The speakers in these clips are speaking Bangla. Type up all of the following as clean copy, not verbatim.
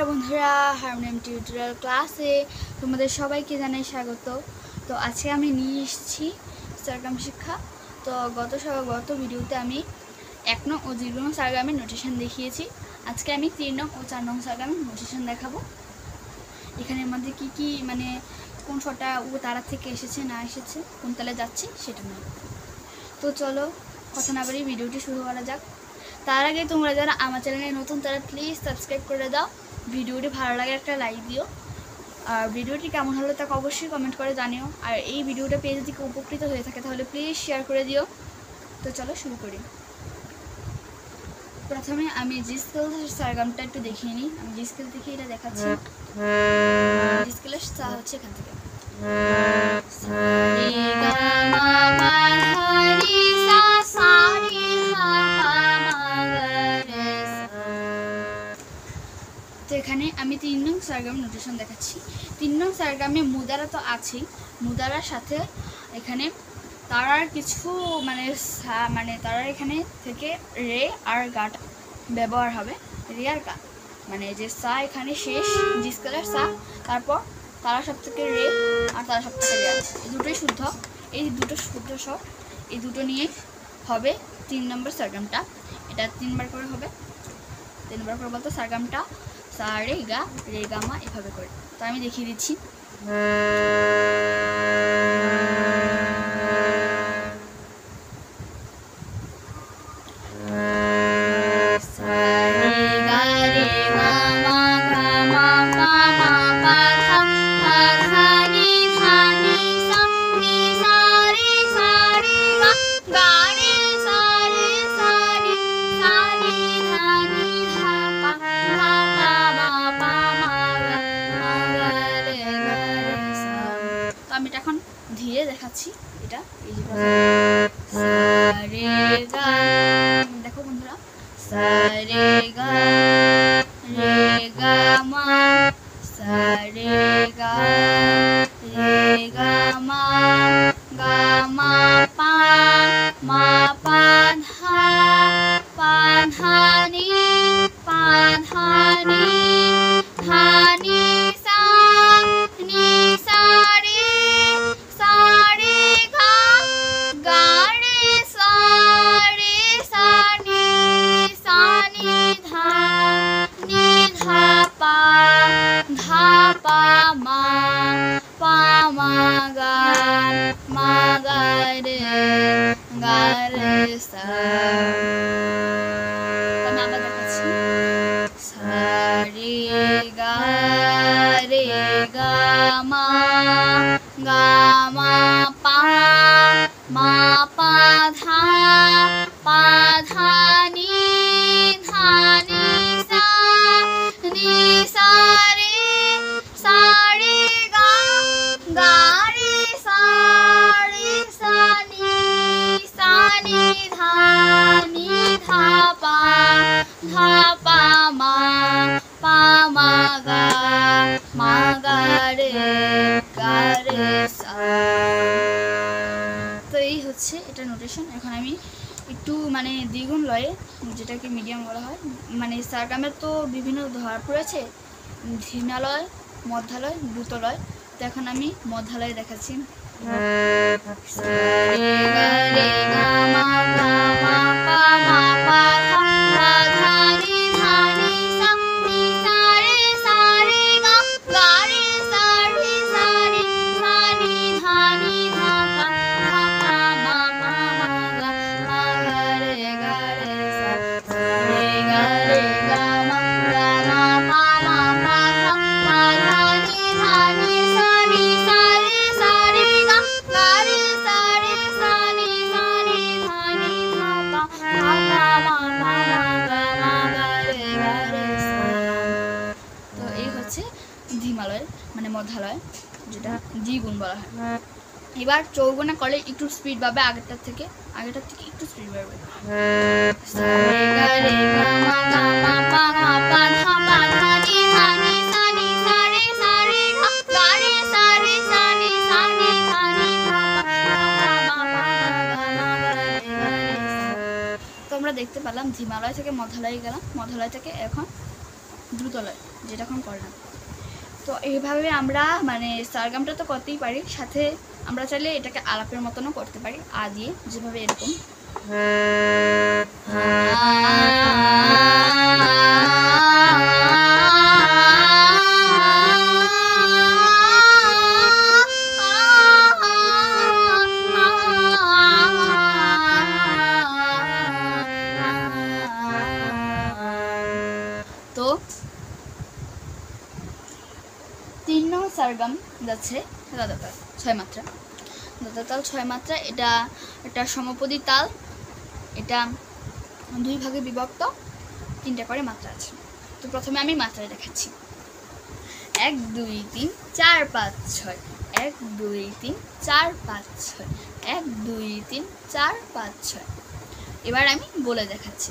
নমস্কার বন্ধুরা, হারমোনিয়াম টিউটোরিয়াল ক্লাসে তোমাদের সবাইকে জানাই স্বাগত। তো আজকে আমি নিয়ে এসেছি সারগাম শিক্ষা। তো গত ভিডিওতে আমি 1 নং ও 0 নং সারগামের নোটেশন দেখিয়েছি। আজকে আমি 3 নং ও 4 নং সারগামের নোটেশন দেখাবো। এখানের মধ্যে কি কি মানে কোন ছটা ও তারা থেকে এসেছে না এসেছে, কোন তালে যাচ্ছে সেটা নয়। তো চলো কথা না বাড়িয়ে ভিডিওটি শুরু করা যাক। তার আগে তোমরা যারা আমার চ্যানেলে নতুন তারা প্লিজ সাবস্ক্রাইব করে দাও। ভিডিওটি ভালো লাগে একটা লাইক দিও, আর ভিডিওটি কেমন হলো তাকে অবশ্যই কমেন্ট করে জানিও। আর এই ভিডিওটা পেয়ে যদি কেউ উপকৃত হয়ে থাকে তাহলে প্লিজ শেয়ার করে দিও। তো চলো শুরু করি। প্রথমে আমি জি স্কেল সারগামটা একটু দেখিয়ে নিই। আমি জি স্কেল থেকে এটা দেখাচ্ছি। জি স্কেলের সা হচ্ছে এখান থেকে এখানে আমি 3 নং সারগাম নোটেশন দেখাচ্ছি। 3 নং সারগামে মুদারা তো আছেই, মুদারার সাথে এখানে তারার কিছু মানে তারার এখানে থেকে রে আর গাটা ব্যবহার হবে। রে আর গা মানে যে সা এখানে শেষ জি স্কেলের সা, তারপর তারা সব থেকে রে আর তারা সব থেকে রে, এই দুটোই শুদ্ধ। এই দুটো শুদ্ধ স্বর, এই দুটো নিয়ে হবে 3 নম্বর সারগামটা। এটা 3 বার করে হবে। 3 বার করে বলতে সারগামটা সা রে গা মা এভাবে করে। তো আমি দেখিয়ে দিচ্ছি। আমি এটা এখন ধীরে দেখাচ্ছি। এটা এই যে সা রে গা, দেখো বন্ধুরা, সা রে গা মা, সা রে গা মা, গা মা পা ধা নি ধা নি সা রে গা রে সা নি ধা পা মা গা রে সা। আমি আবার দেখাচ্ছি। সা রে গা মা পা ধা নি সা রে গা রে সা নি ধা পা মা গা রে সা। তো এই হচ্ছে এটা নোটেশন। এখন আমি একটু মানে দ্বিগুণ লয়ে, যেটাকে মিডিয়াম বলা হয়, মানে সারগামের তো বিভিন্ন ধর পড়েছে, ধীমালয়, মধ্যালয়, দ্রুতলয়। তো এখন আমি মধ্যালয় দেখাচ্ছি। তো এই হচ্ছে ধীমালয় মানে মধ্যালয়, যেটা দ্বিগুণ বলা হয়। এবার চৌগুণে করলে একটু স্পিড পাবে, আগেরটার থেকে একটু স্পিড বাড়বে। তো আমরা দেখতে পেলাম ধীমালয় থেকে মধ্যালয়ে গেলাম, মধ্যালয় থেকে এখন দ্রুতলয়। যেটা এখন করলাম। তো এইভাবে আমরা মানে সারগামটা তো করতেই পারি, সাথে আমরা চাইলে এটাকে আলাপের মতনও করতে পারি আ দিয়ে, যেভাবে এরকম তো 3 নং সারগাম যাচ্ছে দাদা তাল 6 মাত্রা, দাদা তাল 6 মাত্রা। এটা একটা সমপদী তাল, এটা 2 ভাগে বিভক্ত, 3টা করে মাত্রা আছে। তো প্রথমে আমি মাত্রা দেখাচ্ছি। 1 2 3 4 5 6, 1 2 3 4 5 6, 1 2 3 4 5 6। এবার আমি বলে দেখাচ্ছি।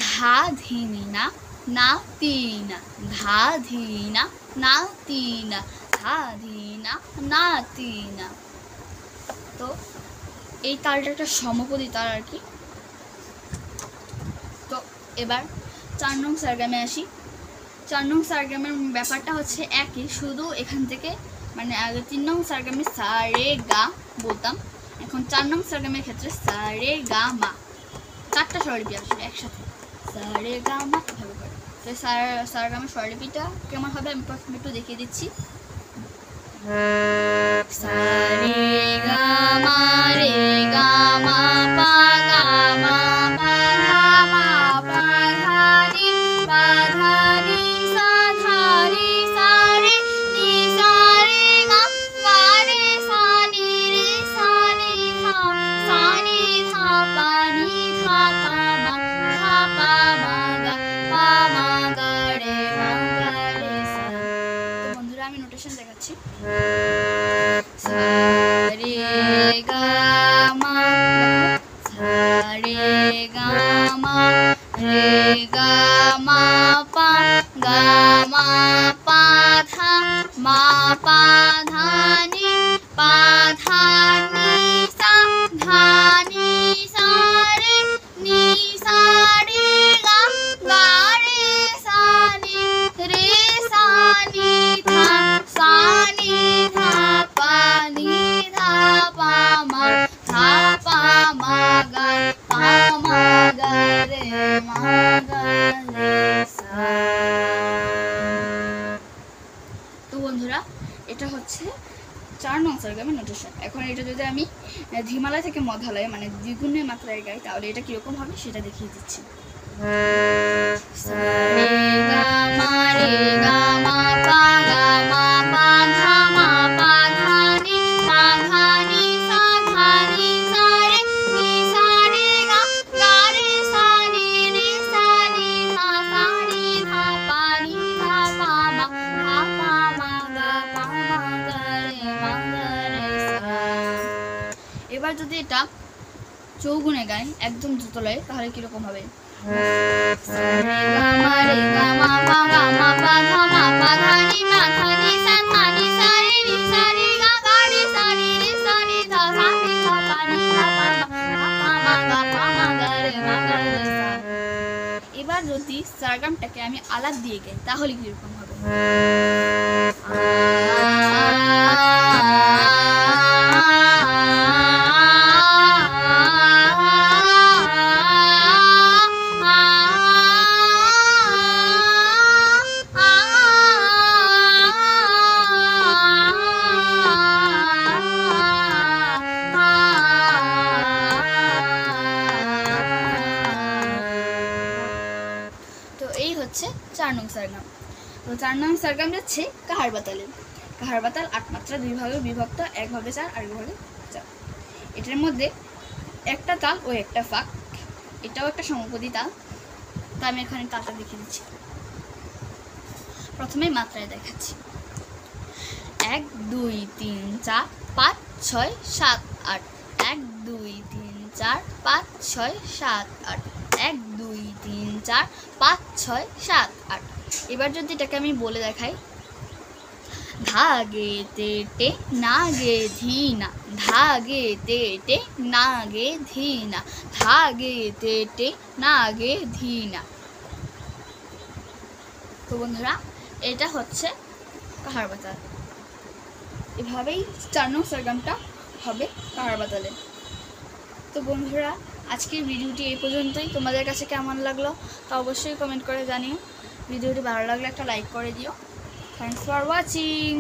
ধা ধিনি না না তিনা, ধা ধিনা না তিনা, ধা ধিনা না তিনা। তো এই তালটা একটা সমপদী তাল আর কি। তো এবার 4 নং সারগামে আসি। 4 নং সারগামের ব্যাপারটা হচ্ছে একই, শুধু এখান থেকে মানে আগে 3 নং সারগামে সা রে গা বলতাম, এখন 4 নং সারগামের ক্ষেত্রে সা রে গা মা, 4টা স্বরলিপি আসবে একসাথে, সা রে গা মা এভাবে করে। তো সারগামের স্বরলিপিটা কেমন হবে আমি প্রথমে একটু দেখিয়ে দিচ্ছি। সা রে গা মা রে গা মা পা গা মা পা ধা মা পা ধা নি পা ধা নি সা ধা নি সা রে নি সা রে গা গা রে সা নি রে সা নি ধা পা নি ধা পা মা ধা পা মা গা পা মা গা রে মা গা রে সা। তো বন্ধুরা আমি নোটেশন দেখাচ্ছি। সা রে গা মা, সা রে গা মা রে গা মা পা গা মা পা ধা মা পা ধা নি পা ধা নি সা ধা নি সা রে নি সা রে গা গা রে সা নি রে সা নি ধা সা নি ধা পা নি ধা পা মা ধা পা মা গা পা মা গা রে মা গা রে সা। তো বন্ধুরা এটা হচ্ছে 4 নং সারগামের নোটেশন। এখন এটা যদি আমি ধিমালয় থেকে মধালয় মানে দ্বিগুণের মাত্রায় গাই তাহলে এটা কিরকম হবে সেটা দেখিয়ে দিচ্ছি। সা রে গা মা রে গা মা পা গা মা পা ধা মা পা ধা নি পা ধা নি সা ধা নি সা রে নি সা রে গা গা রে সা নি রে সা নি ধা সা নি ধা পা নি ধা পা মা ধা পা মা গা পা মা গা রে মা গা রে সা। এবার যদি এটা চৌগুণে গাই একদম দ্রুতলয়ে তাহলে কিরকম হবে। সা রে গা মা রে গা মা পা গা মা পা ধা মা পা ধা নি মা ধা নি সা ধা নি সা রে নি সা রে গা গা রে সা নি রে সা নি ধা সা নি ধা পা নি ধা পা মা ধা পা মা গা পা মা গা রে মা গা রে সা। এবার যদি সারগামটাকে আমি আলাপ দিয়ে গাই তাহলে কিরকম হবে। তো এই হচ্ছে 4 নং সারগাম। তো 4 নং সারগাম যাচ্ছে কাহারবাতালে। কাহারবাতাল 8 মাত্রা, 2 ভাগে বিভক্ত, 1 ভাগে 4 আর 2 ভাগে 4। এটার মধ্যে একটা তাল ও একটা ফাঁক, এটাও একটা সমপদী তাল। তো আমি এখানে তালটা দেখিয়ে দিচ্ছি। প্রথমে মাত্রায় দেখাচ্ছি। 1 2 3 4 5 6 7 8, 1 2 3 4 5 6 7 8, 1 2 3 4 5 6 7 8। এবার যদি এটাকে আমি বলে দেখাই। ধা গে তে টে না গে ধি না, ধা গে তে টে না গে ধি না, ধা গে তে টে না গে ধি না। তো বন্ধুরা এটা হচ্ছে কাহার বাতাল, এভাবেই 4 নং সরগমটা হবে কাহার বাতালে। তো বন্ধুরা আজকের ভিডিওটি এই পর্যন্তই। তোমাদের কাছে কেমন লাগলো তা অবশ্যই কমেন্ট করে জানিও। ভিডিওটি ভালো লাগলে একটা লাইক করে দিও। Thanks for watching.